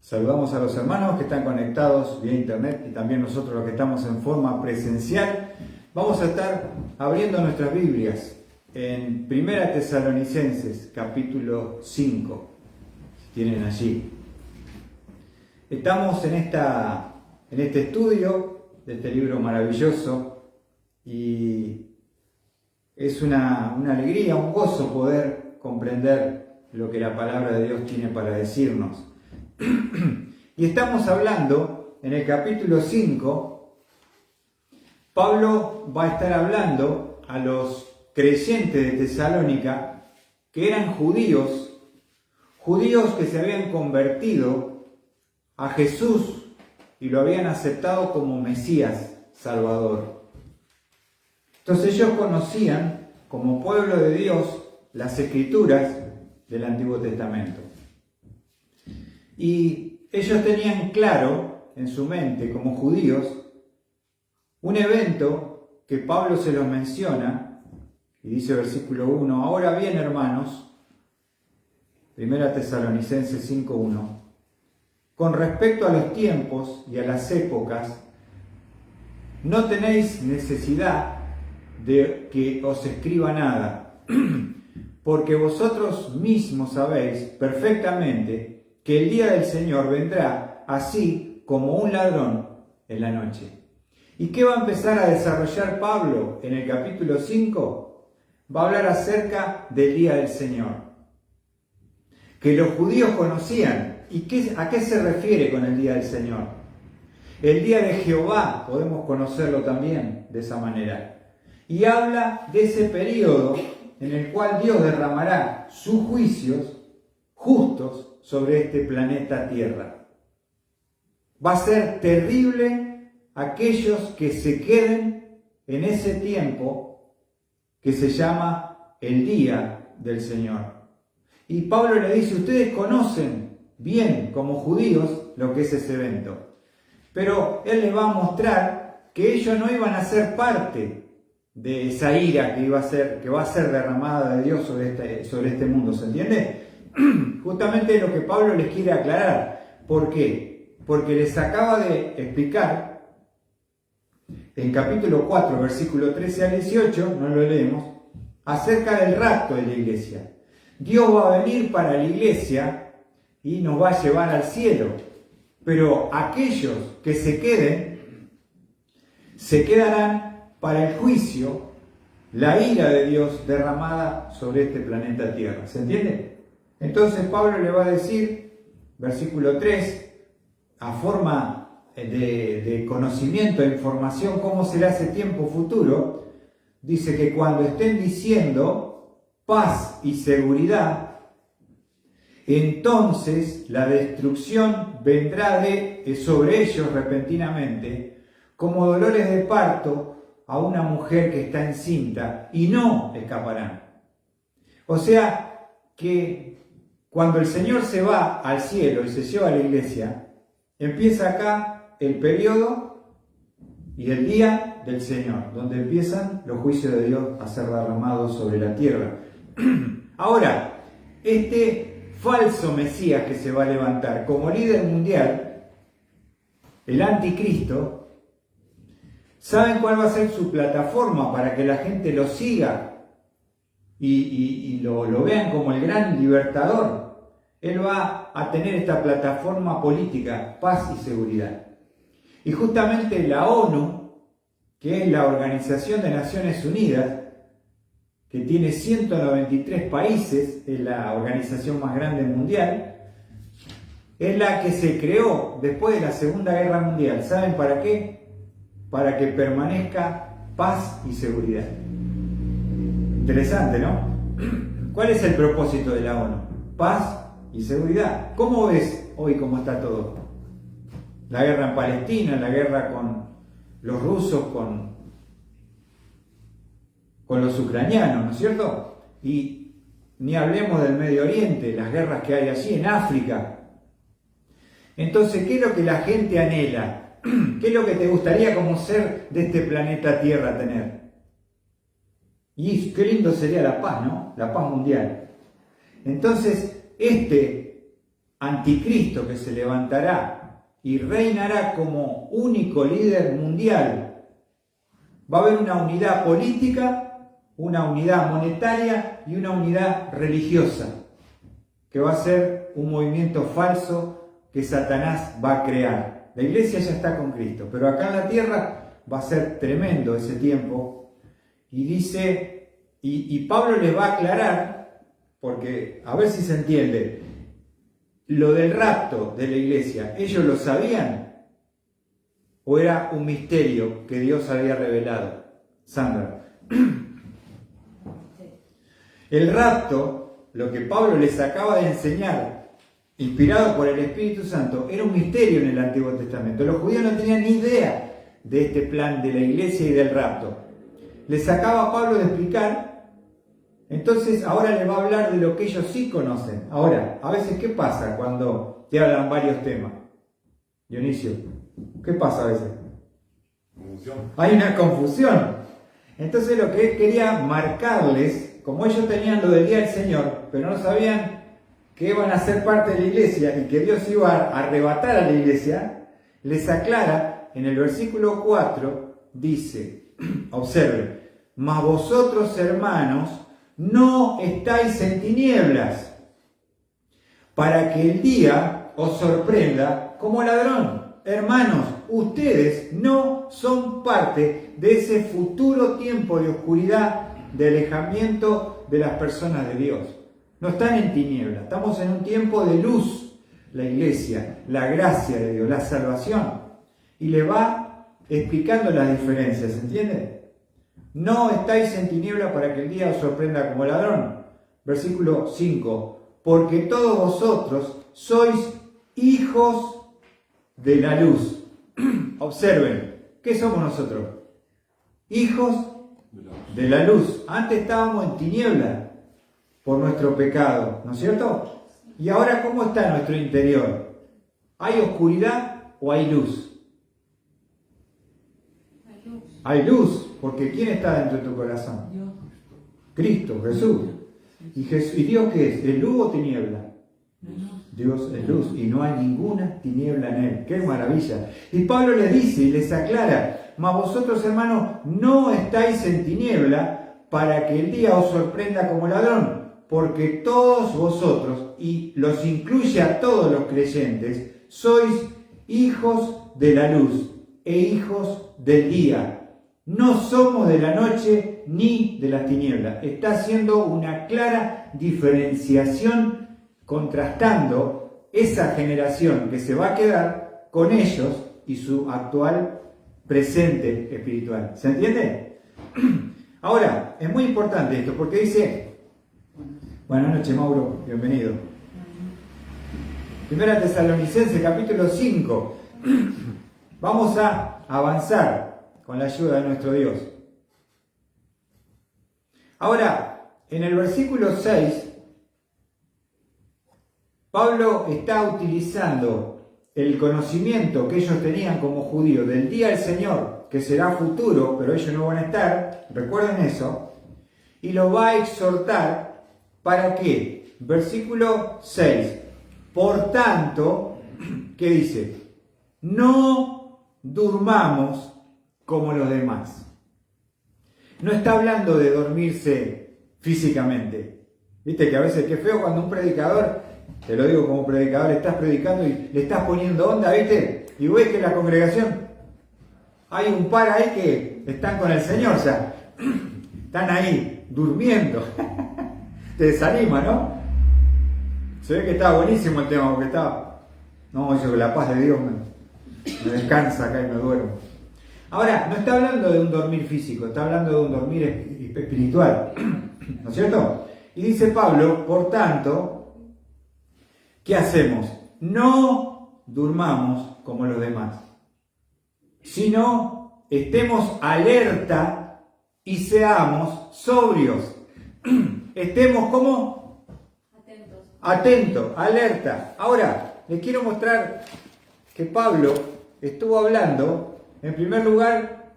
Saludamos a los hermanos que están conectados vía internet y también nosotros los que estamos en forma presencial. Vamos a estar abriendo nuestras Biblias en 1 Tesalonicenses, capítulo 5, si tienen allí. Estamos en este estudio de este libro maravilloso y es una alegría, un gozo poder comprender lo que la palabra de Dios tiene para decirnos. Y estamos hablando, en el capítulo 5, Pablo va a estar hablando a los creyentes de Tesalónica que eran judíos que se habían convertido a Jesús y lo habían aceptado como Mesías, Salvador. Entonces ellos conocían, como pueblo de Dios, las Escrituras del Antiguo Testamento. Y ellos tenían claro en su mente, como judíos, un evento que Pablo se los menciona, y dice versículo 1, ahora bien, hermanos, 1 Tesalonicenses 5:1, con respecto a los tiempos y a las épocas, no tenéis necesidad de que os escriba nada, porque vosotros mismos sabéis perfectamente que el día del Señor vendrá así como un ladrón en la noche. ¿Y qué va a empezar a desarrollar Pablo en el capítulo 5? Va a hablar acerca del día del Señor, que los judíos conocían. ¿Y a qué se refiere con el día del Señor? El día de Jehová, podemos conocerlo también de esa manera. Y habla de ese periodo en el cual Dios derramará sus juicios justos sobre este planeta Tierra. Va a ser terrible aquellos que se queden en ese tiempo que se llama el día del Señor. Y Pablo le dice, ustedes conocen bien como judíos lo que es ese evento. Pero él les va a mostrar que ellos no iban a ser parte de esa ira que va a ser derramada de Dios sobre este mundo, ¿se entiende? Justamente lo que Pablo les quiere aclarar. ¿Por qué? Porque les acaba de explicar en capítulo 4, versículo 13 al 18, no lo leemos, acerca del rapto de la iglesia. Dios va a venir para la iglesia y nos va a llevar al cielo. Pero aquellos que se quedarán para el juicio, la ira de Dios derramada sobre este planeta Tierra. ¿Se entiende? Entonces Pablo le va a decir, versículo 3, a forma de conocimiento, de información, cómo será ese tiempo futuro. Dice que cuando estén diciendo paz y seguridad, entonces la destrucción vendrá sobre ellos repentinamente, como dolores de parto a una mujer que está encinta, y no escaparán. O sea que cuando el Señor se va al cielo y se lleva a la iglesia, empieza acá el periodo y el día del Señor, donde empiezan los juicios de Dios a ser derramados sobre la tierra. Ahora, este falso Mesías que se va a levantar como líder mundial, el anticristo, ¿saben cuál va a ser su plataforma para que la gente lo siga y lo vean como el gran libertador? Él va a tener esta plataforma política, paz y seguridad. Y justamente la ONU, que es la Organización de Naciones Unidas, que tiene 193 países, es la organización más grande mundial, es la que se creó después de la Segunda Guerra Mundial. ¿Saben para qué? Para que permanezca paz y seguridad. Interesante, ¿no? ¿Cuál es el propósito de la ONU? Paz y seguridad. ¿Cómo ves hoy cómo está todo? La guerra en Palestina, la guerra con los rusos, con los ucranianos, ¿no es cierto? Y ni hablemos del Medio Oriente, las guerras que hay allí en África. Entonces, ¿qué es lo que la gente anhela? ¿Qué es lo que te gustaría como ser de este planeta Tierra tener? Y qué lindo sería la paz, ¿no? La paz mundial. Entonces, este anticristo que se levantará y reinará como único líder mundial, va a haber una unidad política, una unidad monetaria y una unidad religiosa, que va a ser un movimiento falso que Satanás va a crear. La iglesia ya está con Cristo, pero acá en la tierra va a ser tremendo ese tiempo. Y dice, y Pablo les va a aclarar, porque a ver si se entiende, lo del rapto de la iglesia, ¿ellos lo sabían? ¿O era un misterio que Dios había revelado? Sandra. El rapto, lo que Pablo les acaba de enseñar, inspirado por el Espíritu Santo, era un misterio en el Antiguo Testamento. Los judíos no tenían ni idea de este plan de la iglesia y del rapto. Les acaba Pablo de explicar, entonces ahora les va a hablar de lo que ellos sí conocen. Ahora, a veces, ¿qué pasa cuando te hablan varios temas? Dionisio, ¿qué pasa a veces? Confusión. Hay una confusión. Entonces lo que él quería marcarles, como ellos tenían lo del día del Señor, pero no sabían que iban a ser parte de la iglesia y que Dios iba a arrebatar a la iglesia, les aclara en el versículo 4, dice, observe, mas vosotros, hermanos, no estáis en tinieblas, para que el día os sorprenda como ladrón. Hermanos, ustedes no son parte de ese futuro tiempo de oscuridad, de alejamiento de las personas de Dios. No están en tinieblas, estamos en un tiempo de luz, la iglesia, la gracia de Dios, la salvación. Y le va explicando las diferencias, ¿entiende? No estáis en tinieblas para que el día os sorprenda como ladrón. Versículo 5. Porque todos vosotros sois hijos de la luz. Observen, ¿qué somos nosotros? Hijos de la luz. Antes estábamos en tinieblas por nuestro pecado, ¿no es cierto? Y ahora, ¿cómo está nuestro interior? ¿Hay oscuridad o hay luz? Hay luz, porque ¿quién está dentro de tu corazón? Dios. Cristo, Jesús. ¿Y Dios qué es? ¿Es luz o tiniebla? Dios es luz y no hay ninguna tiniebla en él. ¡Qué maravilla! Y Pablo les dice y les aclara, mas vosotros, hermanos, no estáis en tiniebla para que el día os sorprenda como ladrón, porque todos vosotros, y los incluye a todos los creyentes, sois hijos de la luz e hijos del día. No somos de la noche ni de las tinieblas. Está haciendo una clara diferenciación, contrastando esa generación que se va a quedar con ellos y su actual presente espiritual. ¿Se entiende? Ahora, es muy importante esto porque dice, buenas noches Mauro, bienvenido. Primera Tesalonicenses capítulo 5. Vamos a avanzar con la ayuda de nuestro Dios. Ahora, en el versículo 6, Pablo está utilizando el conocimiento que ellos tenían como judíos del día del Señor, que será futuro, pero ellos no van a estar, recuerden eso, y lo va a exhortar, ¿para qué? Versículo 6. Por tanto, ¿qué dice? No durmamos como los demás. No está hablando de dormirse físicamente. Viste que a veces qué feo cuando un predicador, te lo digo como predicador, estás predicando y le estás poniendo onda, ¿viste? Y ves que en la congregación hay un par ahí que están con el Señor, o sea, están ahí durmiendo. Te desanima, ¿no? Se ve que está buenísimo el tema, porque está... No, yo que la paz de Dios me descansa acá y me duermo. Ahora, no está hablando de un dormir físico, está hablando de un dormir espiritual, ¿no es cierto? Y dice Pablo, por tanto, ¿qué hacemos? No durmamos como los demás, sino estemos alerta y seamos sobrios. Estemos como atentos, alerta. Ahora, les quiero mostrar que Pablo estuvo hablando. En primer lugar,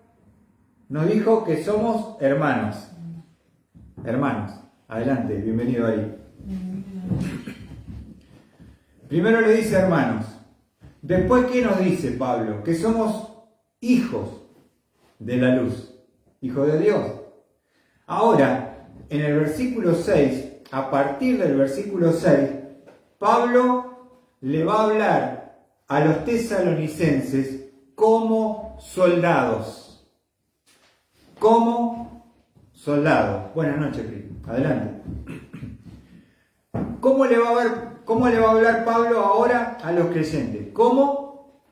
nos dijo que somos hermanos. Hermanos, adelante, bienvenido ahí. Primero le dice hermanos. Después, ¿qué nos dice Pablo? Que somos hijos de la luz, hijos de Dios. Ahora, en el versículo 6, a partir del versículo 6, Pablo le va a hablar a los tesalonicenses como soldados. Como soldados. Buenas noches, Cris. Adelante. ¿Cómo le va a hablar Pablo ahora a los creyentes? ¿Cómo?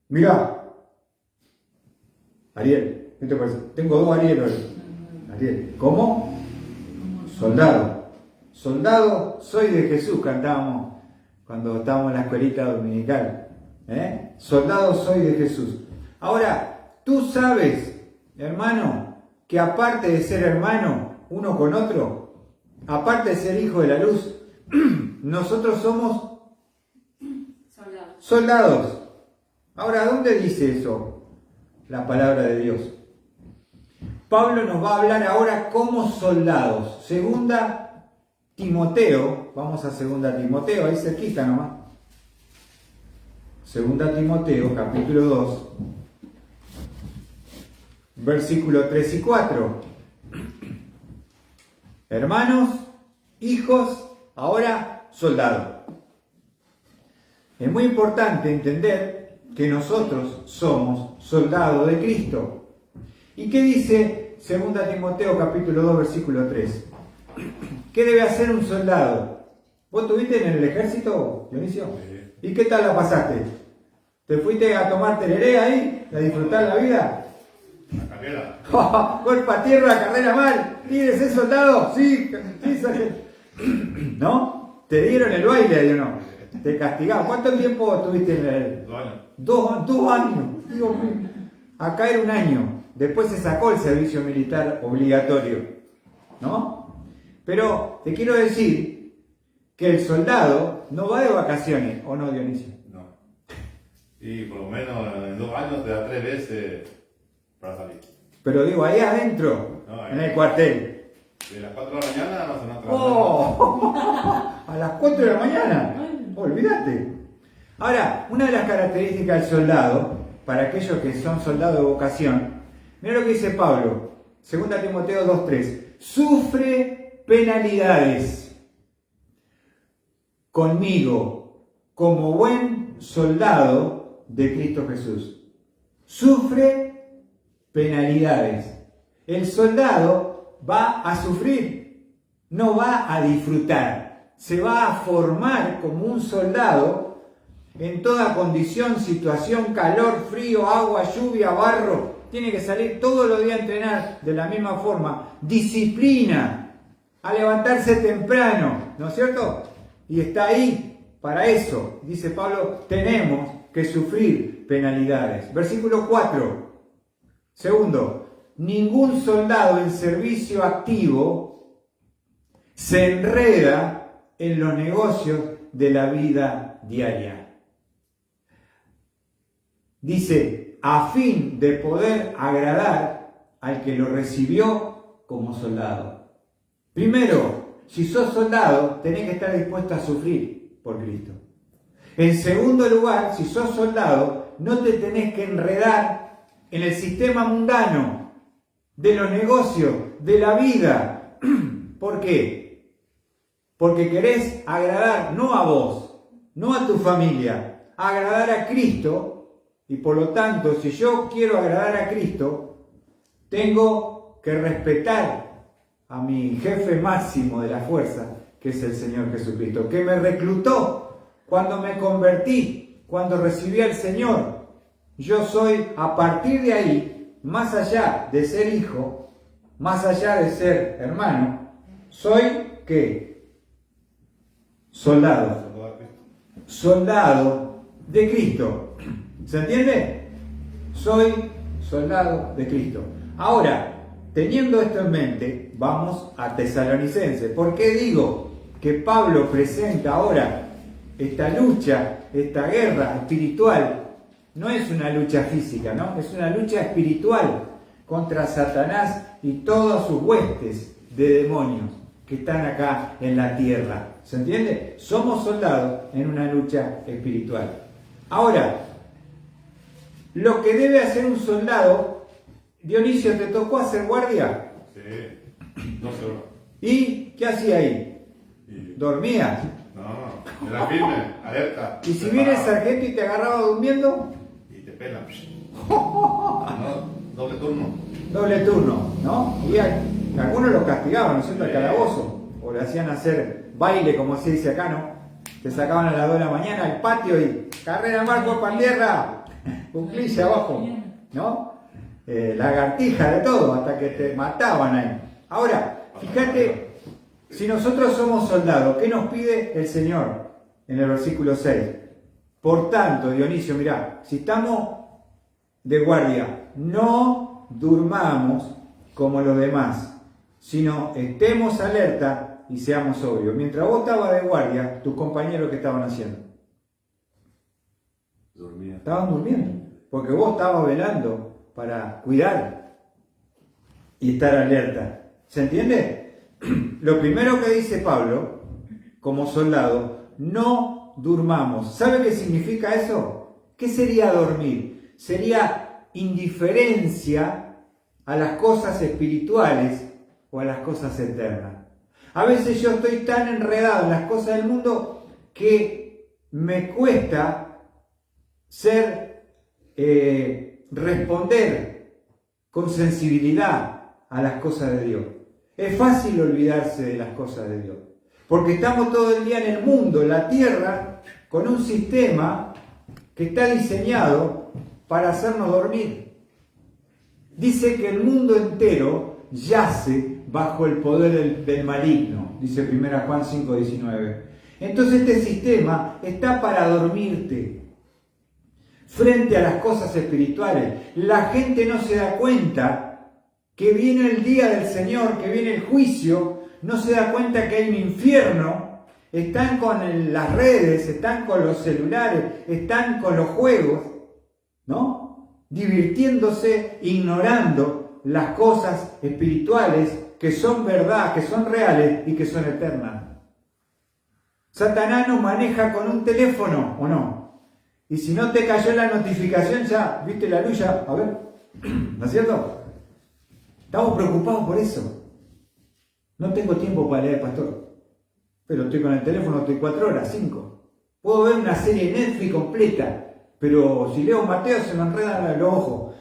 Mirá. Ariel, ¿qué te parece? Tengo dos Ariel hoy. Ariel, ¿cómo? Soldado. Soldado soy de Jesús, cantábamos cuando estábamos en la escuelita dominical. Soldado soy de Jesús. Ahora, tú sabes, hermano, que aparte de ser hermano uno con otro, aparte de ser hijo de la luz, nosotros somos soldados. Ahora, ¿dónde dice eso? La palabra de Dios. Pablo nos va a hablar ahora como soldados. Segunda Timoteo, vamos a Segunda Timoteo, ahí cerquita nomás. Segunda Timoteo, capítulo 2, versículo 3 y 4. Hermanos, hijos, ahora soldados. Es muy importante entender que nosotros somos soldados de Cristo. ¿Y qué dice 2 Timoteo capítulo 2 versículo 3? ¿Qué debe hacer un soldado? ¿Vos estuviste en el ejército, Dionisio? Sí. ¿Y qué tal la pasaste? ¿Te fuiste a tomar tereré ahí? ¿A disfrutar la vida? La carrera. Golpe a tierra, carrera mal. ¿Quieres ser soldado? Sí, ¿no? Te dieron el baile, ¿o no? Te castigaban. ¿Cuánto tiempo estuviste en el...? 2 años. 2 años. Dios mío. Acá era 1 año. Después se sacó el servicio militar obligatorio, ¿no? Pero te quiero decir que el soldado no va de vacaciones, ¿o no, Dionisio? No. Y por lo menos en 2 años te da 3 veces para salir. Pero digo, ahí adentro, No, ahí. en el cuartel. De las 4 de la mañana no se nos ¡Oh! A las 4 de la mañana. Olvídate. Ahora, una de las características del soldado, para aquellos que son soldados de vocación, mira lo que dice Pablo, 2 Timoteo 2:3. Sufre penalidades conmigo como buen soldado de Cristo Jesús. Sufre penalidades. El soldado va a sufrir, no va a disfrutar. Se va a formar como un soldado en toda condición, situación, calor, frío, agua, lluvia, barro. Tiene que salir todos los días a entrenar de la misma forma. Disciplina, a levantarse temprano, ¿no es cierto? Y está ahí para eso. Dice Pablo, tenemos que sufrir penalidades. Versículo 4. Segundo, ningún soldado en servicio activo se enreda en los negocios de la vida diaria. Dice, a fin de poder agradar al que lo recibió como soldado. Primero, si sos soldado, tenés que estar dispuesto a sufrir por Cristo. En segundo lugar, si sos soldado, no te tenés que enredar en el sistema mundano, de los negocios, de la vida. ¿Por qué? Porque querés agradar no a vos, no a tu familia, agradar a Cristo. Y por lo tanto, si yo quiero agradar a Cristo, tengo que respetar a mi jefe máximo de la fuerza, que es el Señor Jesucristo, que me reclutó cuando me convertí, cuando recibí al Señor. Yo soy, a partir de ahí, más allá de ser hijo, más allá de ser hermano, soy, ¿qué? Soldado. Soldado de Cristo. ¿Se entiende? Soy soldado de Cristo. Ahora, teniendo esto en mente, vamos a Tesalonicenses. ¿Por qué digo que Pablo presenta ahora esta lucha, esta guerra espiritual? No es una lucha física, ¿no? Es una lucha espiritual contra Satanás y todas sus huestes de demonios que están acá en la tierra. ¿Se entiende? Somos soldados en una lucha espiritual. Ahora, lo que debe hacer un soldado, Dionisio, ¿te tocó hacer guardia? Sí, 12 horas. ¿Y qué hacía ahí? Y- ¿Dormías? No, era firme, alerta. ¿Y si viene el preparado. sargento y te agarraba durmiendo? Y te pelan. No, doble turno. Doble turno, ¿no? Y algunos lo castigaban, ¿no es cierto?, al Sí. calabozo. O le hacían hacer baile, como se dice acá, ¿no? Te sacaban a las 2 de la mañana al patio y carrera mar, cuerpo en tierra, cuclilla abajo, ¿no? Lagartija, de todo, hasta que te mataban ahí. Ahora, fíjate, si nosotros somos soldados, ¿qué nos pide el Señor en el versículo 6? Por tanto, Dionisio, mirá, si estamos de guardia, no durmamos como los demás, sino estemos alerta y seamos sobrios. Mientras vos estabas de guardia, tus compañeros, ¿qué estaban haciendo? Dormía. Estaban durmiendo, porque vos estabas velando para cuidar y estar alerta. ¿Se entiende? Lo primero que dice Pablo, como soldado, no durmamos. ¿Sabe qué significa eso? ¿Qué sería dormir? Sería indiferencia a las cosas espirituales o a las cosas eternas. A veces yo estoy tan enredado en las cosas del mundo que me cuesta responder con sensibilidad a las cosas de Dios. Es fácil olvidarse de las cosas de Dios, porque estamos todo el día en el mundo, en la tierra, con un sistema que está diseñado para hacernos dormir. Dice que el mundo entero yace bajo el poder del maligno, dice 1 Juan 5:19. Entonces este sistema está para dormirte frente a las cosas espirituales. La gente no se da cuenta que viene el día del Señor, que viene el juicio, no se da cuenta que hay un infierno. Están con las redes, están con los celulares, están con los juegos, ¿no? Divirtiéndose, ignorando las cosas espirituales que son verdad, que son reales y que son eternas. Satanás nos maneja con un teléfono, ¿o no? Y si no te cayó la notificación, ya viste la luz, ya, a ver, ¿no es cierto? Estamos preocupados por eso. No tengo tiempo para leer, pastor, pero estoy con el teléfono, estoy 4 horas, 5. Puedo ver una serie Netflix completa, pero si leo Mateo se me enredan los ojos.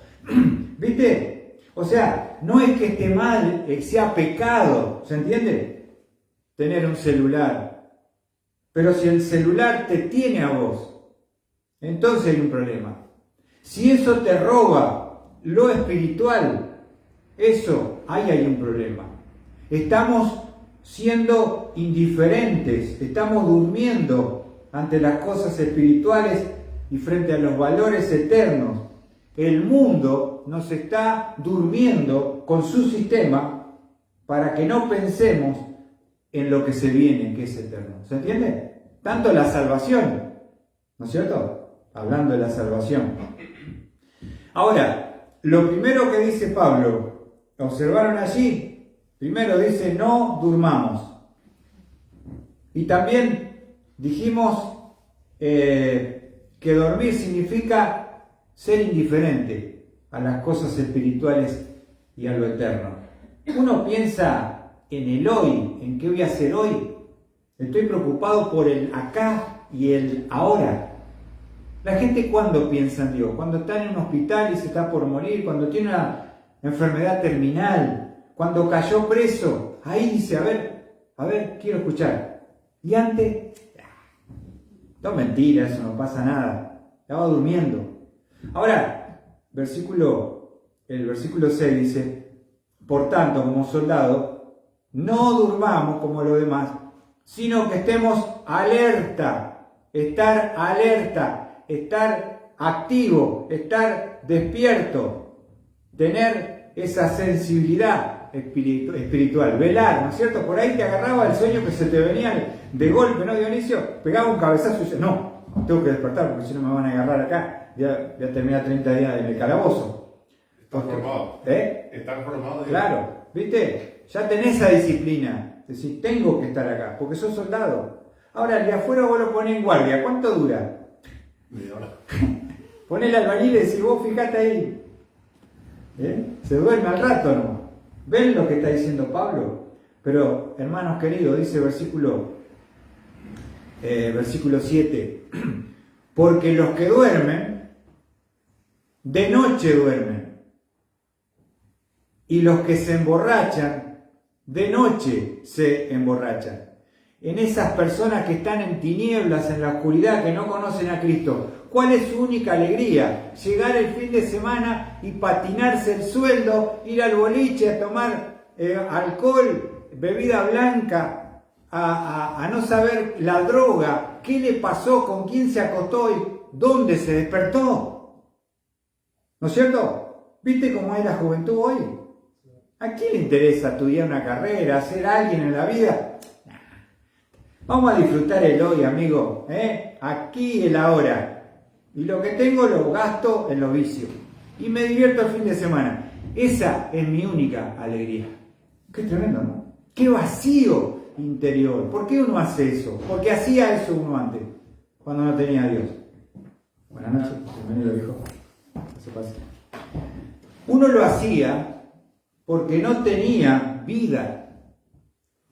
¿Viste? O sea, no es que esté mal, sea pecado, ¿se entiende? Tener un celular. Pero si el celular te tiene a vos, entonces hay un problema. Si eso te roba lo espiritual, eso, ahí hay un problema. Estamos siendo indiferentes, estamos durmiendo ante las cosas espirituales y frente a los valores eternos. El mundo nos está durmiendo con su sistema para que no pensemos en lo que se viene, que es eterno. ¿Se entiende? Tanto la salvación, ¿no es cierto? Hablando de la salvación. Ahora, lo primero que dice Pablo, ¿observaron allí? Primero dice, no durmamos. Y también dijimos que dormir significa ser indiferente a las cosas espirituales y a lo eterno. Uno piensa en el hoy, en qué voy a hacer hoy. Estoy preocupado por el acá y el ahora. La gente, ¿cuándo piensa en Dios? Cuando está en un hospital y se está por morir, cuando tiene una enfermedad terminal, cuando cayó preso, ahí dice, a ver, quiero escuchar. Y antes, no, mentira, eso no pasa nada, estaba durmiendo. Ahora, el versículo 6 dice, por tanto, como soldado, no durmamos como los demás, sino que estemos alerta, estar activo, estar despierto, tener esa sensibilidad espiritual, velar, ¿no es cierto? Por ahí te agarraba el sueño que se te venía de golpe, ¿no, Dionisio? Pegaba un cabezazo y decía, no, tengo que despertar porque si no me van a agarrar acá, ya terminé 30 días en el calabozo. Están formados. ¿Eh? Están formados. Claro, ¿viste? Ya tenés esa disciplina. Decís, tengo que estar acá, porque sos soldado. Ahora, el de afuera vos lo ponés en guardia, ¿cuánto dura? Media hora. Ponés el albañil y decís, vos fijate ahí. Se duerme al rato, ¿no? ¿Ven lo que está diciendo Pablo? Pero, hermanos queridos, dice versículo 7, porque los que duermen, de noche duermen, y los que se emborrachan, de noche se emborrachan. En esas personas que están en tinieblas, en la oscuridad, que no conocen a Cristo, ¿cuál es su única alegría? Llegar el fin de semana y patinarse el sueldo, ir al boliche a tomar alcohol, bebida blanca, a no saber la droga, qué le pasó, con quién se acostó y dónde se despertó. ¿No es cierto? ¿Viste cómo es la juventud hoy? ¿A quién le interesa estudiar una carrera, ser alguien en la vida? Vamos a disfrutar el hoy, amigo, aquí y el ahora. Y lo que tengo lo gasto en los vicios. Y me divierto el fin de semana. Esa es mi única alegría. Qué tremendo, ¿no? Qué vacío interior. ¿Por qué uno hace eso? Porque hacía eso uno antes, cuando no tenía a Dios. Buenas noches, bienvenido, hijo. Eso pasa. Uno lo hacía porque no tenía vida.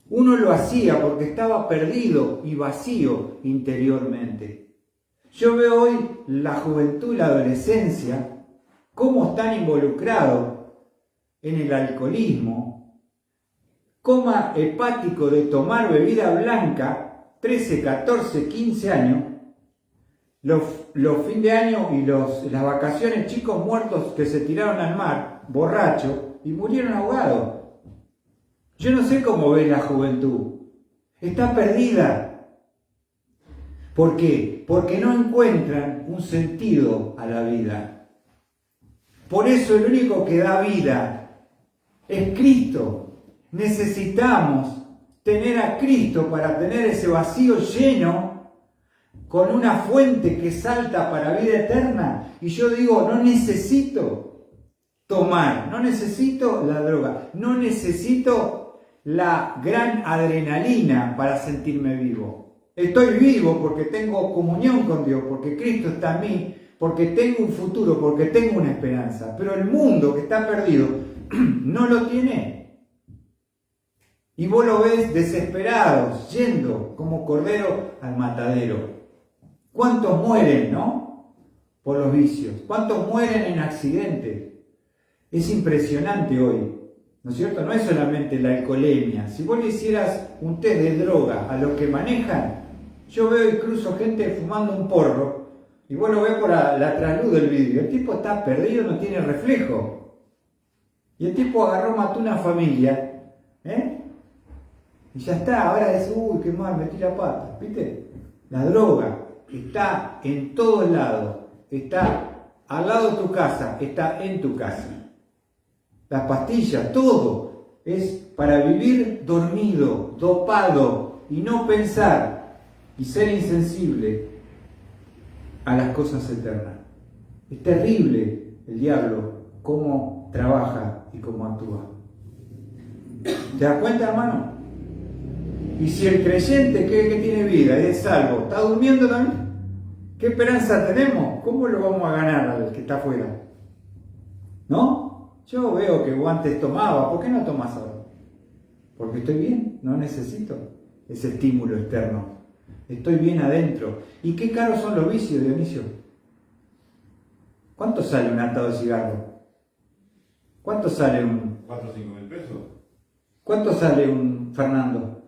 Uno lo hacía porque estaba perdido y vacío interiormente. Yo veo hoy la juventud y la adolescencia, cómo están involucrados en el alcoholismo, coma hepático de tomar bebida blanca, 13, 14, 15 años, los fin de año y las vacaciones, chicos muertos que se tiraron al mar, borrachos, y murieron ahogados. Yo no sé cómo ve la juventud. Está perdida. ¿Por qué? Porque no encuentran un sentido a la vida. Por eso el único que da vida es Cristo. Necesitamos tener a Cristo para tener ese vacío lleno con una fuente que salta para vida eterna. Y yo digo, no necesito tomar, no necesito la droga, no necesito la gran adrenalina para sentirme vivo. Estoy vivo porque tengo comunión con Dios, porque Cristo está en mí, porque tengo un futuro, porque tengo una esperanza. Pero el mundo que está perdido no lo tiene. Y vos lo ves desesperados, yendo como cordero al matadero. ¿Cuántos mueren, no? Por los vicios. ¿Cuántos mueren en accidentes? Es impresionante hoy. ¿No es cierto? No es solamente la alcoholemia. Si vos le hicieras un test de droga a los que manejan, yo veo y cruzo gente fumando un porro, y vos lo ves por la trasluz del vidrio. El tipo está perdido, no tiene reflejo. Y el tipo agarró, mató una familia, y ya está. Ahora dice, uy, qué mal, metí la pata. ¿Viste? La droga está en todos lados. Está al lado de tu casa, está en tu casa. Las pastillas, todo es para vivir dormido, dopado y no pensar y ser insensible a las cosas eternas. Es terrible el diablo, cómo trabaja y cómo actúa. ¿Te das cuenta, hermano? Y si el creyente que tiene vida y es salvo, ¿está durmiendo también? ¿Qué esperanza tenemos? ¿Cómo lo vamos a ganar al que está afuera? ¿No? Yo veo que vos antes tomaba, ¿por qué no tomás ahora? Porque estoy bien, no necesito ese estímulo externo. Estoy bien adentro. ¿Y qué caros son los vicios, Dionisio? ¿Cuánto sale un atado de cigarro? ¿Cuánto sale un... 4 o 5 mil pesos? ¿Cuánto sale un Fernando?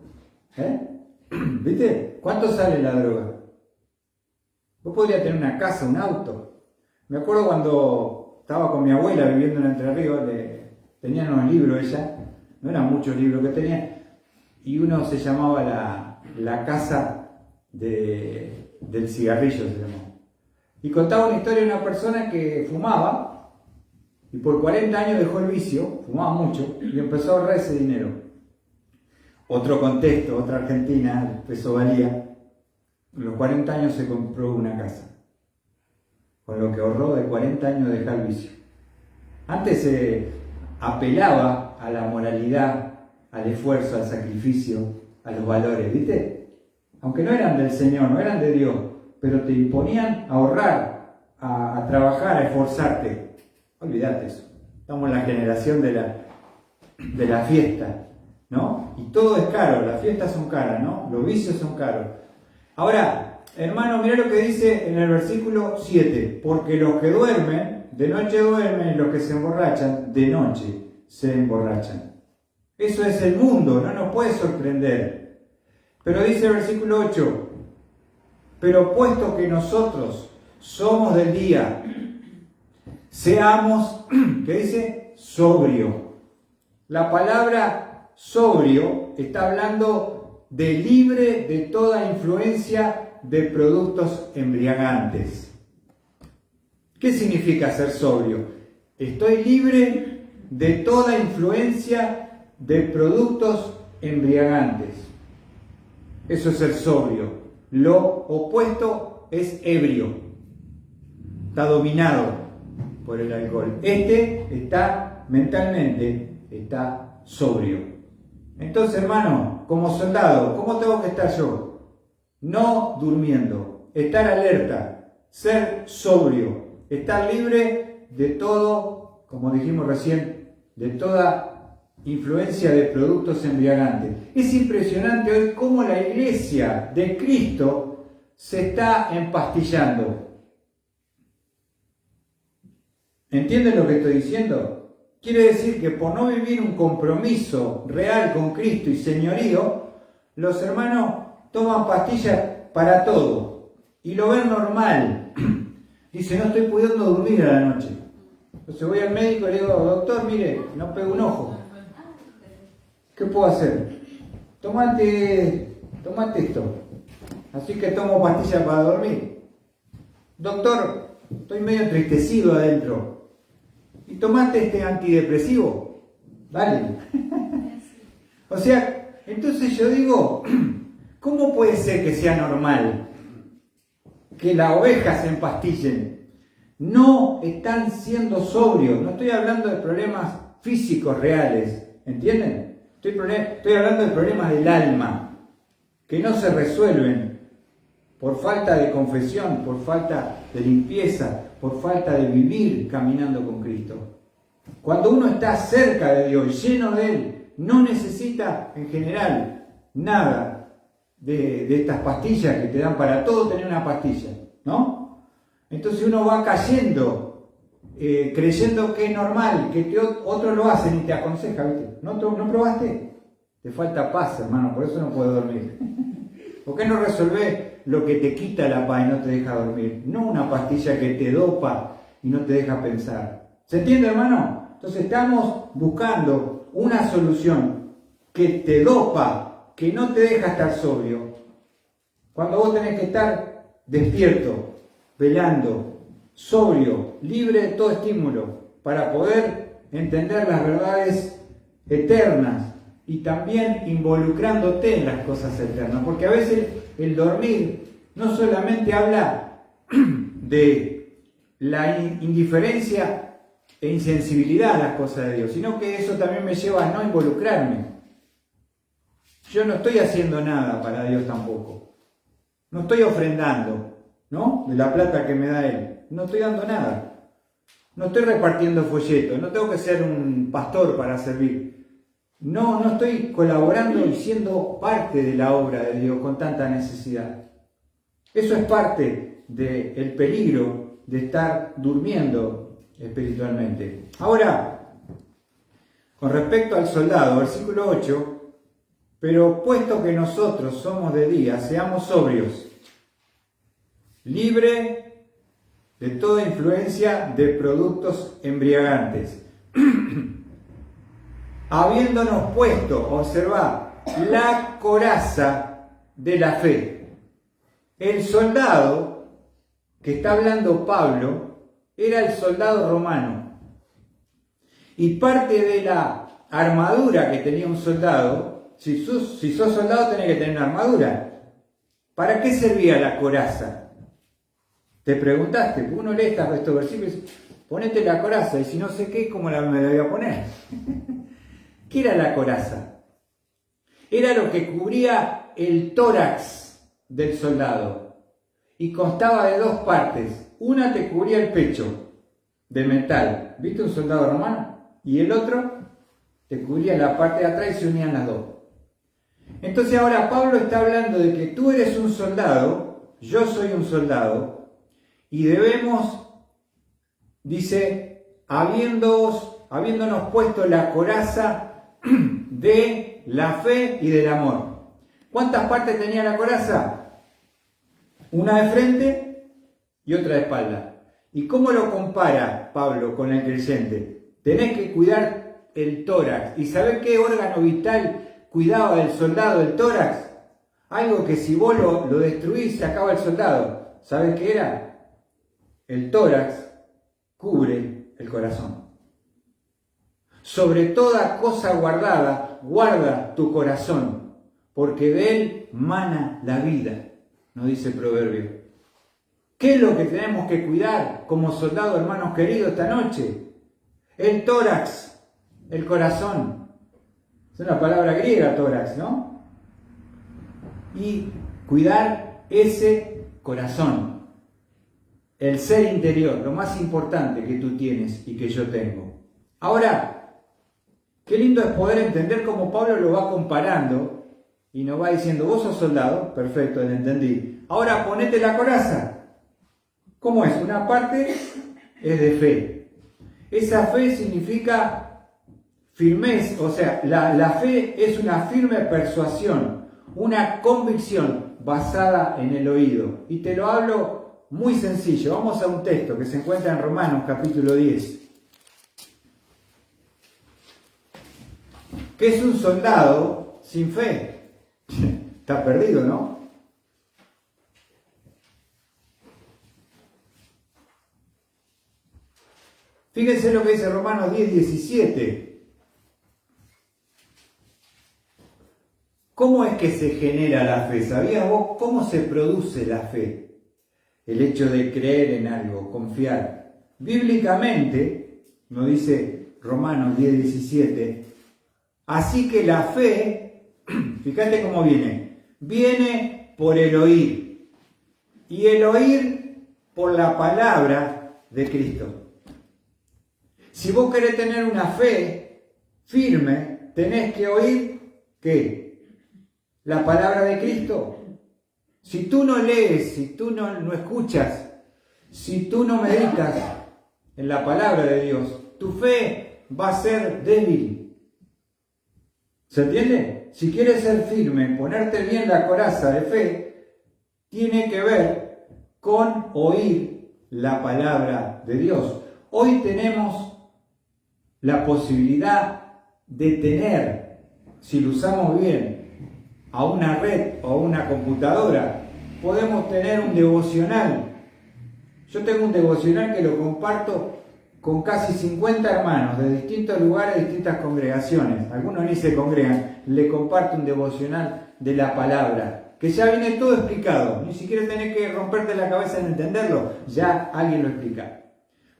¿Viste? ¿Cuánto sale la droga? Vos podrías tener una casa, un auto. Me acuerdo cuando estaba con mi abuela viviendo en Entre Ríos, tenía unos libros ella, no eran muchos libros que tenía, y uno se llamaba la casa del cigarrillo, se llamó. Y contaba una historia de una persona que fumaba, y por 40 años dejó el vicio, fumaba mucho, y empezó a ahorrar ese dinero. Otro contexto, otra Argentina, el peso valía, a los 40 años se compró una casa. Con lo que ahorró de 40 años de dejar el vicio. Antes se apelaba a la moralidad al esfuerzo, al sacrificio, a los valores, ¿viste? Aunque no eran del Señor, no eran de Dios, pero te imponían a ahorrar, a trabajar, a esforzarte. Olvídate eso. Estamos en la generación de la fiesta, ¿no? Y todo es caro, las fiestas son caras, ¿no? Los vicios son caros. Ahora, hermano, mirá lo que dice en el versículo 7. Porque los que duermen, de noche duermen, y los que se emborrachan, de noche se emborrachan. Eso es el mundo, no nos puede sorprender. Pero dice el versículo 8. Pero puesto que nosotros somos del día, seamos, ¿qué dice? Sobrio. La palabra sobrio está hablando de libre de toda influencia de productos embriagantes. ¿Qué significa ser sobrio? Estoy libre de toda influencia de productos embriagantes. Eso es ser sobrio. Lo opuesto es ebrio. Está dominado por el alcohol. Este está mentalmente, está sobrio. Entonces, hermano, como soldado, ¿cómo tengo que estar yo? No durmiendo, estar alerta, ser sobrio, estar libre de todo, como dijimos recién, de toda influencia de productos embriagantes. Es impresionante hoy cómo la iglesia de Cristo se está empastillando. ¿Entienden lo que estoy diciendo? Quiere decir que por no vivir un compromiso real con Cristo y señorío, los hermanos toman pastillas para todo y lo ven normal. Dice, no estoy pudiendo dormir a la noche. Entonces voy al médico y le digo, doctor, mire, no pego un ojo. ¿Qué puedo hacer? Tomate esto. Así que tomo pastillas para dormir. Doctor, estoy medio entristecido adentro. ¿Y tomate este antidepresivo? Dale. O sea, entonces yo digo, ¿cómo puede ser que sea normal que las ovejas se empastillen? No están siendo sobrios. No estoy hablando de problemas físicos reales, ¿entienden? Estoy hablando de problemas del alma, que no se resuelven por falta de confesión, por falta de limpieza, por falta de vivir caminando con Cristo. Cuando uno está cerca de Dios, lleno de Él, no necesita en general nada de estas pastillas que te dan para todo tener una pastilla, ¿no? Entonces uno va cayendo, creyendo que es normal, que otros lo hacen y te aconseja, ¿viste? ¿No probaste? Te falta paz, hermano, por eso no puedes dormir. ¿Por qué no resolvés lo que te quita la paz y no te deja dormir? No una pastilla que te dopa y no te deja pensar. ¿Se entiende, hermano? Entonces estamos buscando una solución que te dopa, que no te deja estar sobrio. Cuando vos tenés que estar despierto, velando, sobrio, libre de todo estímulo, para poder entender las verdades eternas y también involucrándote en las cosas eternas. Porque a veces el dormir no solamente habla de la indiferencia e insensibilidad a las cosas de Dios, sino que eso también me lleva a no involucrarme. Yo no estoy haciendo nada para Dios tampoco. No estoy ofrendando, ¿no? De la plata que me da Él. No estoy dando nada. No estoy repartiendo folletos. No tengo que ser un pastor para servir. No estoy colaborando y siendo parte de la obra de Dios con tanta necesidad. Eso es parte del peligro de estar durmiendo espiritualmente. Ahora, con respecto al soldado, versículo 8, pero puesto que nosotros somos de día, seamos sobrios, libre de toda influencia de productos embriagantes, habiéndonos puesto, observad, la coraza de la fe. El soldado que está hablando Pablo era el soldado romano. Y parte de la armadura que tenía un soldado, si sos soldado tenés que tener una armadura. ¿Para qué servía la coraza? ¿Te preguntaste? Uno lee estos versículos y dice, ponete la coraza, y si no sé qué, ¿cómo me la voy a poner? ¿Qué era la coraza? Era lo que cubría el tórax del soldado y constaba de dos partes. Una te cubría el pecho de metal, ¿viste un soldado romano? Y el otro te cubría la parte de atrás y se unían las dos. Entonces ahora Pablo está hablando de que tú eres un soldado, yo soy un soldado, y debemos, dice, habiéndonos puesto la coraza de la fe y del amor. ¿Cuántas partes tenía la coraza? Una de frente y otra de espalda. ¿Y cómo lo compara Pablo con el creyente? Tenés que cuidar el tórax. ¿Y sabés qué órgano vital cuidaba del soldado el tórax? Algo que si vos lo destruís se acaba el soldado. ¿Sabés qué era? El tórax cubre el corazón. Sobre toda cosa guardada, guarda tu corazón, porque de él mana la vida, nos dice el proverbio. ¿Qué es lo que tenemos que cuidar como soldados, hermanos queridos, esta noche? El tórax, el corazón. Es una palabra griega, tórax, ¿no? Y cuidar ese corazón, el ser interior, lo más importante que tú tienes y que yo tengo. Ahora, qué lindo es poder entender cómo Pablo lo va comparando y nos va diciendo, vos sos soldado, perfecto, lo entendí. Ahora ponete la coraza. ¿Cómo es? Una parte es de fe. Esa fe significa firmeza, o sea, la fe es una firme persuasión, una convicción basada en el oído. Y te lo hablo muy sencillo. Vamos a un texto que se encuentra en Romanos capítulo 10. ¿Qué es un soldado sin fe? Está perdido, ¿no? Fíjense lo que dice Romanos 10:17. ¿Cómo es que se genera la fe? ¿Sabías vos cómo se produce la fe? El hecho de creer en algo, confiar. Bíblicamente, nos dice Romanos 10:17, así que la fe, fíjate cómo viene por el oír, y el oír por la palabra de Cristo. Si vos querés tener una fe firme, tenés que oír, ¿qué? La palabra de Cristo. Si tú no lees, si tú no escuchas, si tú no meditas en la palabra de Dios, tu fe va a ser débil. ¿Se entiende? Si quieres ser firme, ponerte bien la coraza de fe, tiene que ver con oír la palabra de Dios. Hoy tenemos la posibilidad de tener, si lo usamos bien, a una red o a una computadora, podemos tener un devocional. Yo tengo un devocional que lo comparto con casi 50 hermanos de distintos lugares, de distintas congregaciones. Algunos ni se congregan. Le comparto un devocional de la palabra, que ya viene todo explicado. Ni siquiera tenés que romperte la cabeza en entenderlo. Ya alguien lo explica.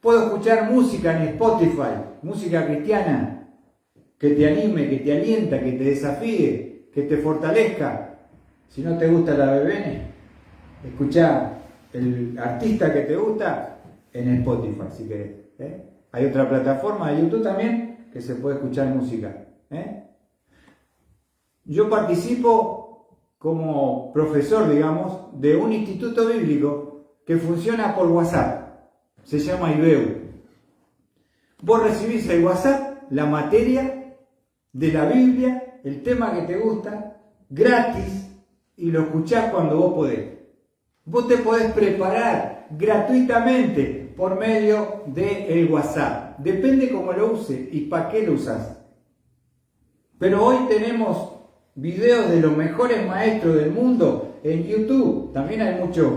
Puedo escuchar música en Spotify, música cristiana, que te anime, que te alienta, que te desafíe, que te fortalezca. Si no te gusta la BBN, escuchá el artista que te gusta en Spotify, si querés. Hay otra plataforma de YouTube también que se puede escuchar música. Yo participo como profesor, digamos, de un instituto bíblico que funciona por WhatsApp. Se llama IBEU. Vos recibís el WhatsApp, la materia de la Biblia, el tema que te gusta, gratis, y lo escuchás cuando vos podés. Vos te podés preparar gratuitamente por medio del WhatsApp. Depende cómo lo uses y para qué lo usás. Pero hoy tenemos videos de los mejores maestros del mundo en YouTube. También hay muchos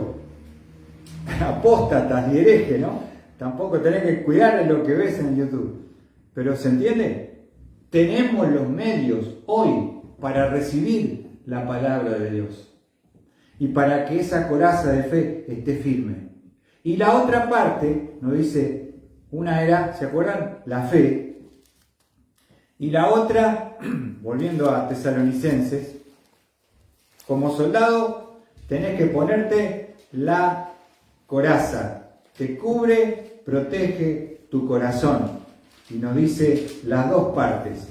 apóstatas y herejes, ¿no? Tampoco tenés que cuidar de lo que ves en YouTube. Pero ¿se entiende? Tenemos los medios hoy para recibir la palabra de Dios y para que esa coraza de fe esté firme. Y la otra parte nos dice, una era, ¿se acuerdan? La fe. Y la otra, volviendo a Tesalonicenses, como soldado tenés que ponerte la coraza que cubre, protege tu corazón. Y nos dice las dos partes.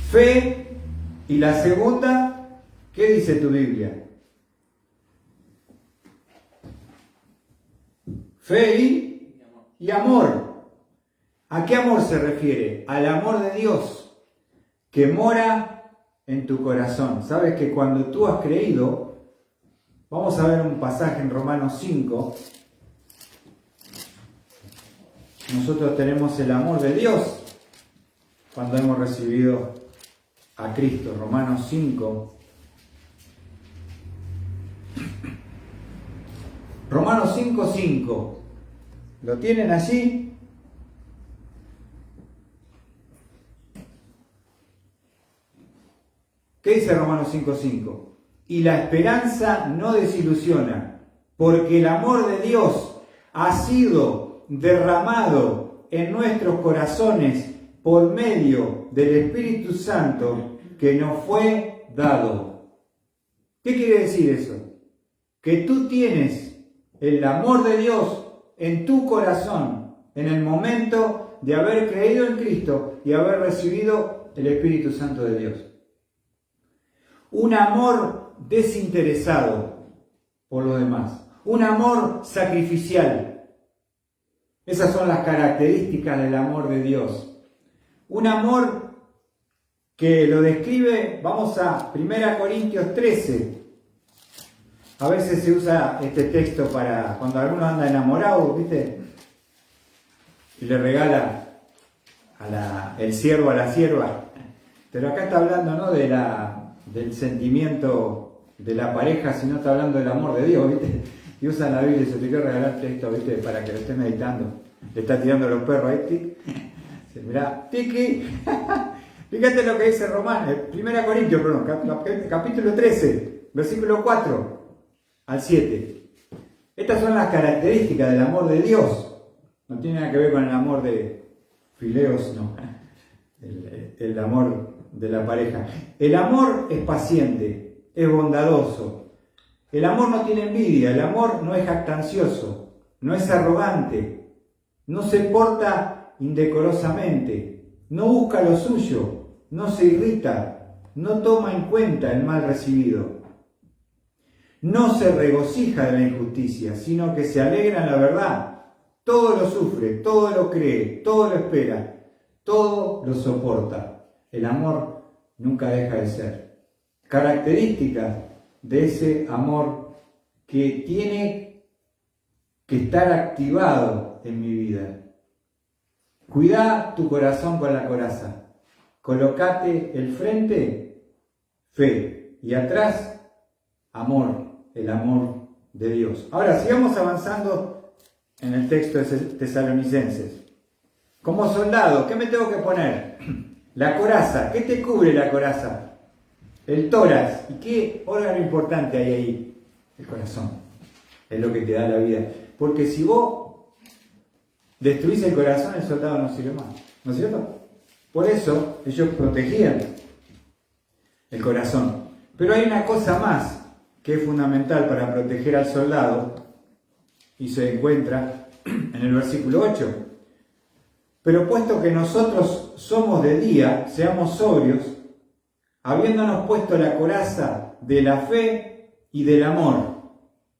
Fe y la segunda, ¿qué dice tu Biblia? Fe y amor. ¿A qué amor se refiere? Al amor de Dios que mora en tu corazón. Sabes que cuando tú has creído, vamos a ver un pasaje en Romanos 5. Nosotros tenemos el amor de Dios cuando hemos recibido a Cristo. Romanos 5. Romanos 5:5. ¿Lo tienen allí? ¿Qué dice Romanos 5:5? Y la esperanza no desilusiona, porque el amor de Dios ha sido derramado en nuestros corazones por medio del Espíritu Santo que nos fue dado. ¿Qué quiere decir eso? Que tú tienes el amor de Dios en tu corazón en el momento de haber creído en Cristo y haber recibido el Espíritu Santo de Dios. Un amor desinteresado por lo demás. Un amor sacrificial. Esas son las características del amor de Dios. Un amor que lo describe, vamos a 1 Corintios 13. A veces se usa este texto para cuando alguno anda enamorado, ¿viste? Y le regala el siervo a la sierva. Pero acá está hablando no del sentimiento de la pareja, sino está hablando del amor de Dios, ¿viste? Y usan la Biblia y se te quiere regalarte esto, ¿viste? Para que lo estés meditando. Le está tirando a los perros ahí, mirá, tiki. Fíjate lo que dice Romanos, 1 Corintios, capítulo 13, versículo 4 al 7. Estas son las características del amor de Dios. No tiene nada que ver con el amor de Fileos, no. El amor de la pareja. El amor es paciente, es bondadoso. El amor no tiene envidia, el amor no es jactancioso, no es arrogante, no se porta indecorosamente, no busca lo suyo, no se irrita, no toma en cuenta el mal recibido. No se regocija de la injusticia, sino que se alegra en la verdad. Todo lo sufre, todo lo cree, todo lo espera, todo lo soporta. El amor nunca deja de ser. Características de ese amor que tiene que estar activado en mi vida. Cuida tu corazón con la coraza. Colocate el frente, fe, y atrás, amor. El amor de Dios. Ahora, sigamos avanzando en el texto de Tesalonicenses. Como soldado, ¿qué me tengo que poner? La coraza. ¿Qué te cubre la coraza? El tórax. ¿Y qué órgano importante hay ahí? El corazón. Es lo que te da la vida. Porque si vos destruís el corazón, el soldado no sirve más. ¿No es cierto? Por eso ellos protegían el corazón. Pero hay una cosa más que es fundamental para proteger al soldado, y se encuentra en el versículo 8. Pero puesto que nosotros somos de día, seamos sobrios, habiéndonos puesto la coraza de la fe y del amor.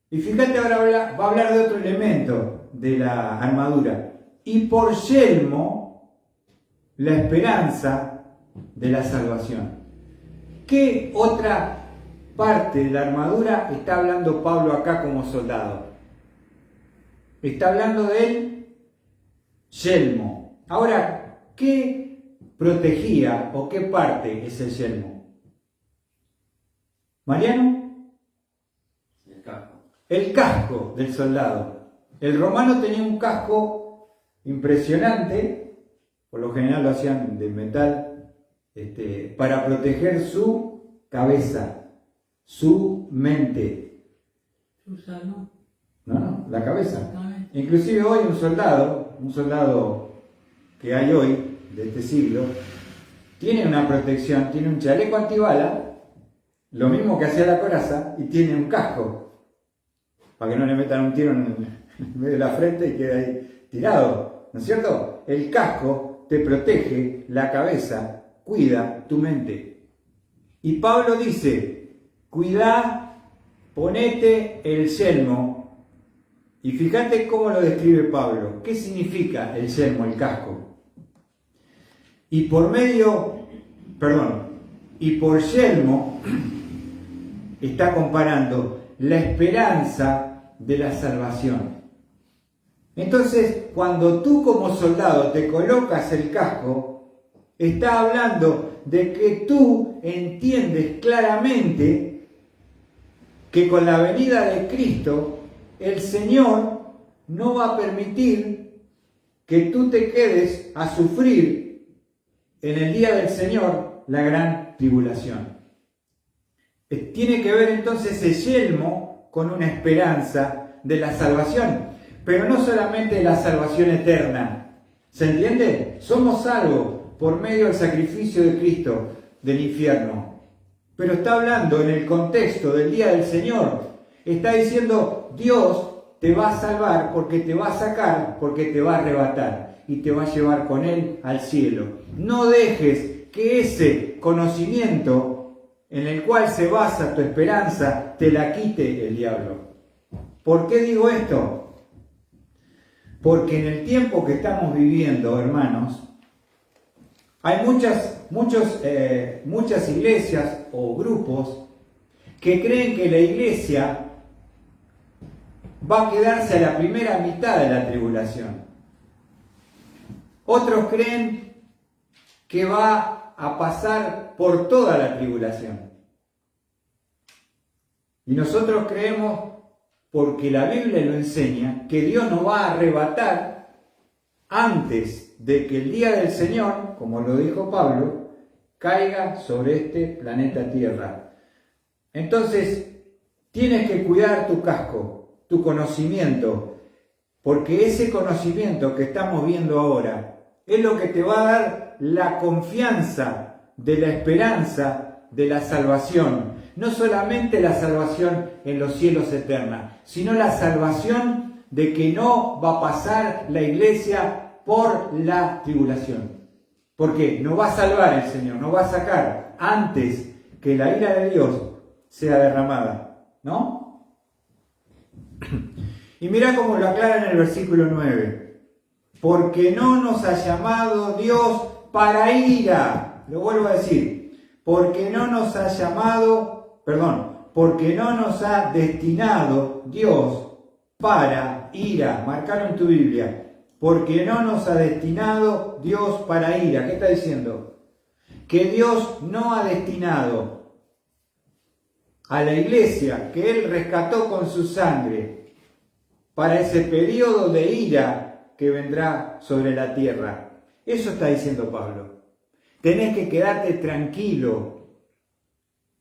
Y fíjate, ahora va a hablar de otro elemento de la armadura. Y por yelmo, la esperanza de la salvación. ¿Qué otra parte de la armadura está hablando Pablo acá como soldado? Está hablando del yelmo. Ahora, ¿qué protegía o qué parte es el yelmo? ¿Mariano? El casco. El casco del soldado. El romano tenía un casco impresionante, por lo general lo hacían de metal, para proteger su cabeza, su mente. No, la cabeza. Inclusive hoy un soldado que hay hoy, de este siglo, tiene una protección, tiene un chaleco antibala, lo mismo que hacía la coraza, y tiene un casco, para que no le metan un tiro en medio de la frente y quede ahí tirado, ¿no es cierto? El casco te protege la cabeza, cuida tu mente. Y Pablo dice, cuidá, ponete el yelmo. Y fíjate cómo lo describe Pablo. ¿Qué significa el yelmo, el casco? Y por yelmo está comparando la esperanza de la salvación. Entonces, cuando tú como soldado te colocas el casco, está hablando de que tú entiendes claramente que con la venida de Cristo, el Señor no va a permitir que tú te quedes a sufrir en el día del Señor la gran tribulación. Tiene que ver entonces el yelmo con una esperanza de la salvación, pero no solamente de la salvación eterna. ¿Se entiende? Somos salvos por medio del sacrificio de Cristo del infierno. Pero está hablando en el contexto del día del Señor. Está diciendo, Dios te va a salvar porque te va a sacar, porque te va a arrebatar y te va a llevar con Él al cielo. No dejes que ese conocimiento en el cual se basa tu esperanza te la quite el diablo. ¿Por qué digo esto? Porque en el tiempo que estamos viviendo, hermanos, hay muchas iglesias o grupos que creen que la iglesia va a quedarse a la primera mitad de la tribulación. Otros creen que va a pasar por toda la tribulación. Y nosotros creemos, porque la Biblia lo enseña, que Dios nos va a arrebatar antes de que el día del Señor, como lo dijo Pablo, caiga sobre este planeta Tierra. Entonces, tienes que cuidar tu casco, tu conocimiento, porque ese conocimiento que estamos viendo ahora es lo que te va a dar la confianza de la esperanza de la salvación. No solamente la salvación en los cielos eternos, sino la salvación de que no va a pasar la iglesia por la tribulación. Porque nos va a salvar el Señor, nos va a sacar antes que la ira de Dios sea derramada, ¿no? Y mira cómo lo aclara en el versículo 9. Porque no nos ha llamado Dios para ira. Lo vuelvo a decir. Porque no nos ha destinado Dios para ira. Marcalo en tu Biblia. Porque no nos ha destinado Dios para ira. ¿Qué está diciendo? Que Dios no ha destinado a la iglesia que Él rescató con su sangre para ese periodo de ira que vendrá sobre la tierra. Eso está diciendo Pablo. Tenés que quedarte tranquilo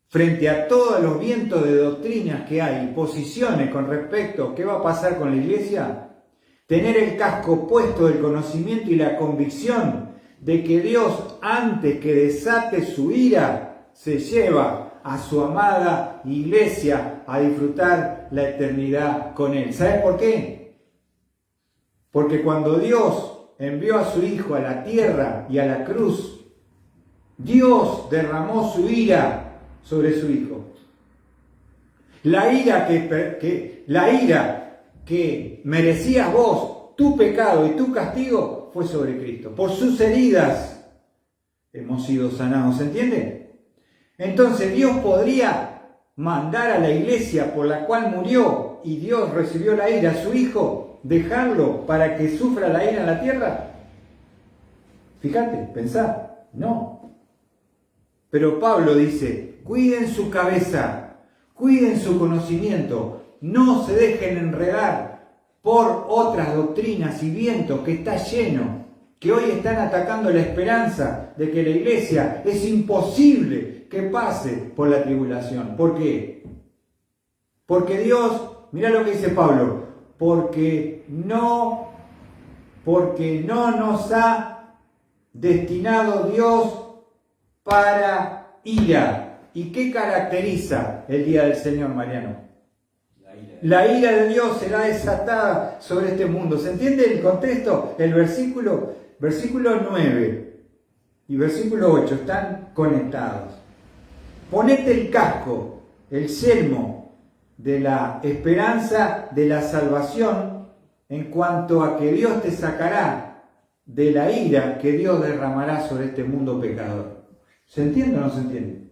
frente a todos los vientos de doctrinas que hay, posiciones con respecto a qué va a pasar con la iglesia. Tener el casco puesto del conocimiento y la convicción de que Dios, antes que desate su ira, se lleva a su amada iglesia a disfrutar la eternidad con Él. ¿Sabes por qué? Porque cuando Dios envió a su Hijo a la tierra y a la cruz, Dios derramó su ira sobre su Hijo. La ira que merecías vos, tu pecado y tu castigo, fue sobre Cristo. Por sus heridas hemos sido sanados, ¿se entiende? Entonces Dios podría mandar a la iglesia por la cual murió y Dios recibió la ira a su Hijo, dejarlo para que sufra la ira en la tierra. Fíjate, pensá, no. Pero Pablo dice, cuiden su cabeza, cuiden su conocimiento, no se dejen enredar por otras doctrinas y vientos que está lleno, que hoy están atacando la esperanza de que la iglesia es imposible que pase por la tribulación. ¿Por qué? Porque Dios, mira lo que dice Pablo, porque no nos ha destinado Dios para ira. ¿Y qué caracteriza el día del Señor, Mariano? La ira de Dios será desatada sobre este mundo. ¿Se entiende el contexto? El versículo 9 y versículo 8 están conectados. Ponete el casco, el yelmo de la esperanza de la salvación, en cuanto a que Dios te sacará de la ira que Dios derramará sobre este mundo pecador. ¿Se entiende o no se entiende?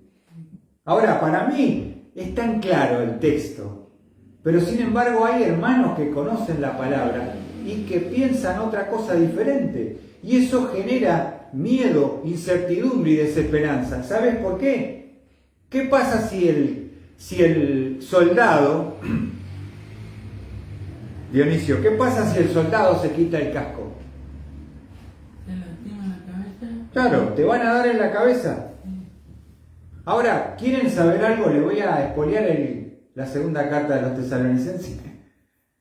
Ahora, para mí es tan claro el texto, pero sin embargo hay hermanos que conocen la palabra y que piensan otra cosa diferente. Y eso genera miedo, incertidumbre y desesperanza. ¿Sabes por qué? ¿Qué pasa si el soldado, Dionisio, qué pasa si el soldado se quita el casco? ¿Se lastima la cabeza? Claro, te van a dar en la cabeza. Ahora, ¿quieren saber algo? Les voy a expoliar la segunda carta de los tesalonicenses.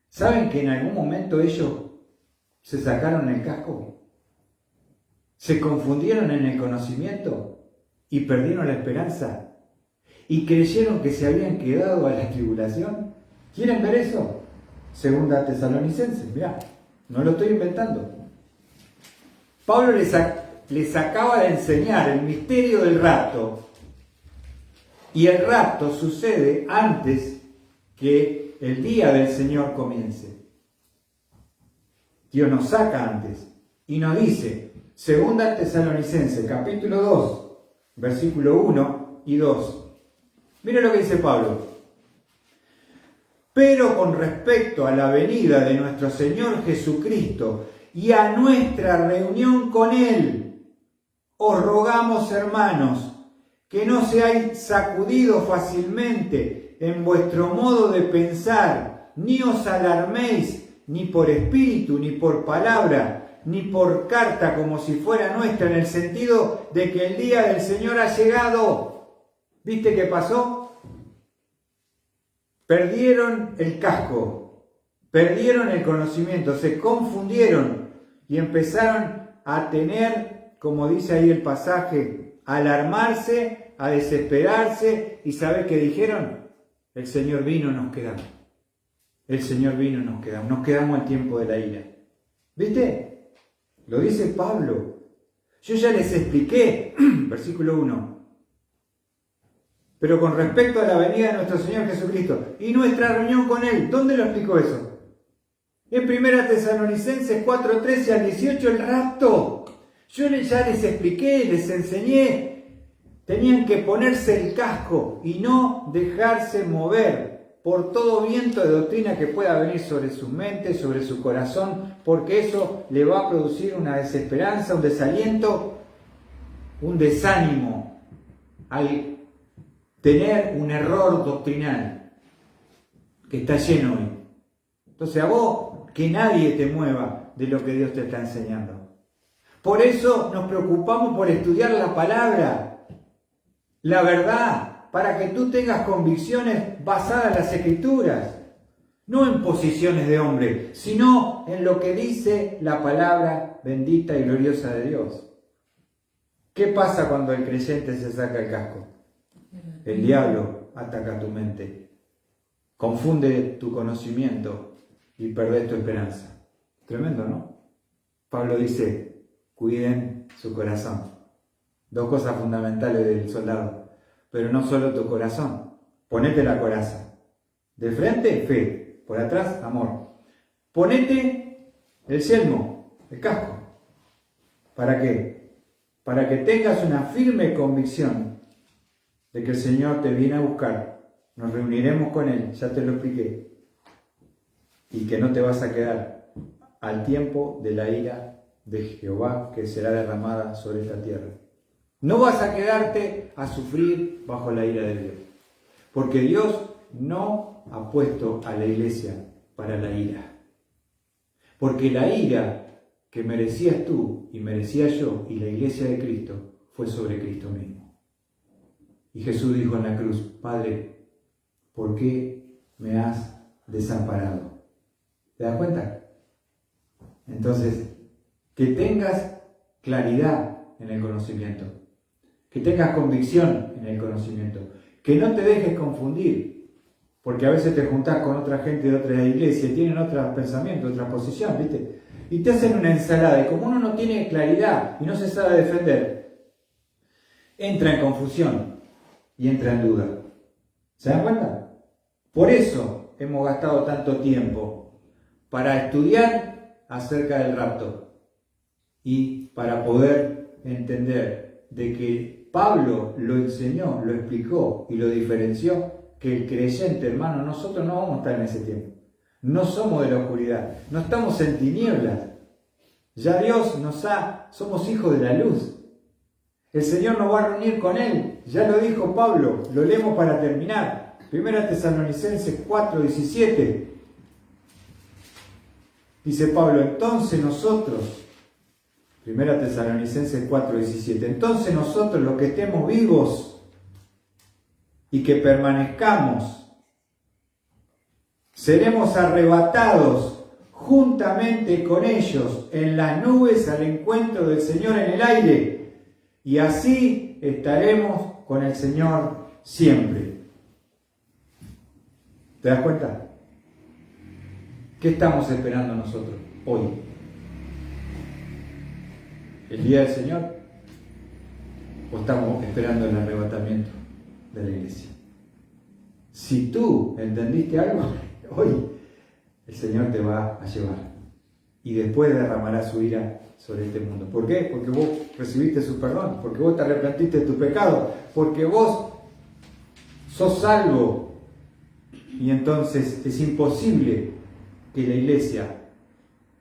¿Saben que en algún momento ellos se sacaron el casco? ¿Se confundieron en el conocimiento y perdieron la esperanza? ¿Y creyeron que se habían quedado a la tribulación? ¿Quieren ver eso? Segunda Tesalonicenses, mirá, no lo estoy inventando. Pablo les acaba de enseñar el misterio del rapto. Y el rapto sucede antes que el día del Señor comience. Dios nos saca antes y nos dice, Segunda Tesalonicenses, capítulo 2, versículo 1 y 2. Mira lo que dice Pablo. Pero con respecto a la venida de nuestro Señor Jesucristo y a nuestra reunión con Él, os rogamos, hermanos, que no seáis sacudidos fácilmente en vuestro modo de pensar, ni os alarméis, ni por espíritu, ni por palabra, ni por carta como si fuera nuestra, en el sentido de que el día del Señor ha llegado. ¿Viste qué pasó? Perdieron el casco, perdieron el conocimiento, se confundieron y empezaron a tener, como dice ahí el pasaje, a alarmarse, a desesperarse. ¿Y sabes qué dijeron? El Señor vino, nos quedamos. El Señor vino, nos quedamos al tiempo de la ira. ¿Viste? Lo dice Pablo. Yo ya les expliqué, versículo 1. Pero con respecto a la venida de nuestro Señor Jesucristo y nuestra reunión con Él, ¿dónde lo explicó eso? En 1 Tesalonicenses 4, 13 al 18, el rapto. Yo ya les expliqué, les enseñé. Tenían que ponerse el casco y no dejarse mover por todo viento de doctrina que pueda venir sobre su mente, sobre su corazón, porque eso le va a producir una desesperanza, un desaliento, un desánimo al tener un error doctrinal que está lleno hoy. Entonces a vos, que nadie te mueva de lo que Dios te está enseñando. Por eso nos preocupamos por estudiar la palabra, la verdad, para que tú tengas convicciones basadas en las Escrituras, no en posiciones de hombre, sino en lo que dice la palabra bendita y gloriosa de Dios. ¿Qué pasa cuando el creyente se saca el casco? El diablo ataca tu mente, confunde tu conocimiento y perdés tu esperanza. Tremendo, ¿no? Pablo dice, cuiden su corazón. Dos cosas fundamentales del soldado. Pero no solo tu corazón. Ponete la coraza. De frente, fe. Por atrás, amor. Ponete el yelmo, el casco. ¿Para qué? Para que tengas una firme convicción de que el Señor te viene a buscar. Nos reuniremos con Él, ya te lo expliqué. Y que no te vas a quedar al tiempo de la ira de Jehová que será derramada sobre esta tierra. No vas a quedarte a sufrir bajo la ira de Dios. Porque Dios no ha puesto a la iglesia para la ira. Porque la ira que merecías tú y merecía yo y la iglesia de Cristo fue sobre Cristo mismo. Y Jesús dijo en la cruz, Padre, ¿por qué me has desamparado? ¿Te das cuenta? Entonces, que tengas claridad en el conocimiento, que tengas convicción en el conocimiento, que no te dejes confundir, porque a veces te juntás con otra gente de otra iglesia y tienen otros pensamientos, otra posición, ¿viste? Y te hacen una ensalada, y como uno no tiene claridad y no se sabe defender, entra en confusión y entra en duda. ¿Se dan cuenta? Por eso hemos gastado tanto tiempo para estudiar acerca del rapto y para poder entender de que Pablo lo enseñó, lo explicó y lo diferenció, que el creyente, hermano, nosotros no vamos a estar en ese tiempo. No somos de la oscuridad, no estamos en tinieblas. Ya Dios somos hijos de la luz. El Señor nos va a reunir con Él. Ya lo dijo Pablo, lo leemos para terminar. 1 Tesalonicenses 4:17. Dice Pablo, entonces nosotros, 1 Tesalonicenses 4:17, entonces nosotros los que estemos vivos y que permanezcamos, seremos arrebatados juntamente con ellos en las nubes al encuentro del Señor en el aire, y así estaremos con el Señor siempre. ¿Te das cuenta? ¿Qué estamos esperando nosotros hoy? ¿El día del Señor? ¿O estamos esperando el arrebatamiento de la iglesia? Si tú entendiste algo, hoy el Señor te va a llevar y después derramará su ira sobre este mundo. ¿Por qué? Porque vos recibiste su perdón, porque vos te arrepentiste de tu pecado, porque vos sos salvo, y entonces es imposible que la iglesia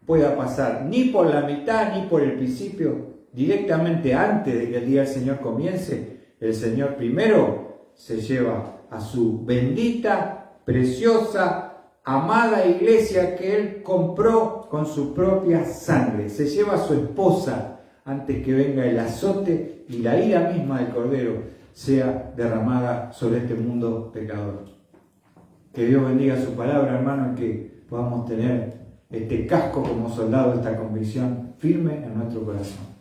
pueda pasar ni por la mitad ni por el principio. Directamente antes de que el día del Señor comience, el Señor primero se lleva a su bendita, preciosa, amada iglesia que Él compró con su propia sangre. Se lleva a su esposa antes que venga el azote y la ira misma del Cordero sea derramada sobre este mundo pecador. Que Dios bendiga su palabra, hermano, y que podamos tener este casco como soldado, esta convicción firme en nuestro corazón.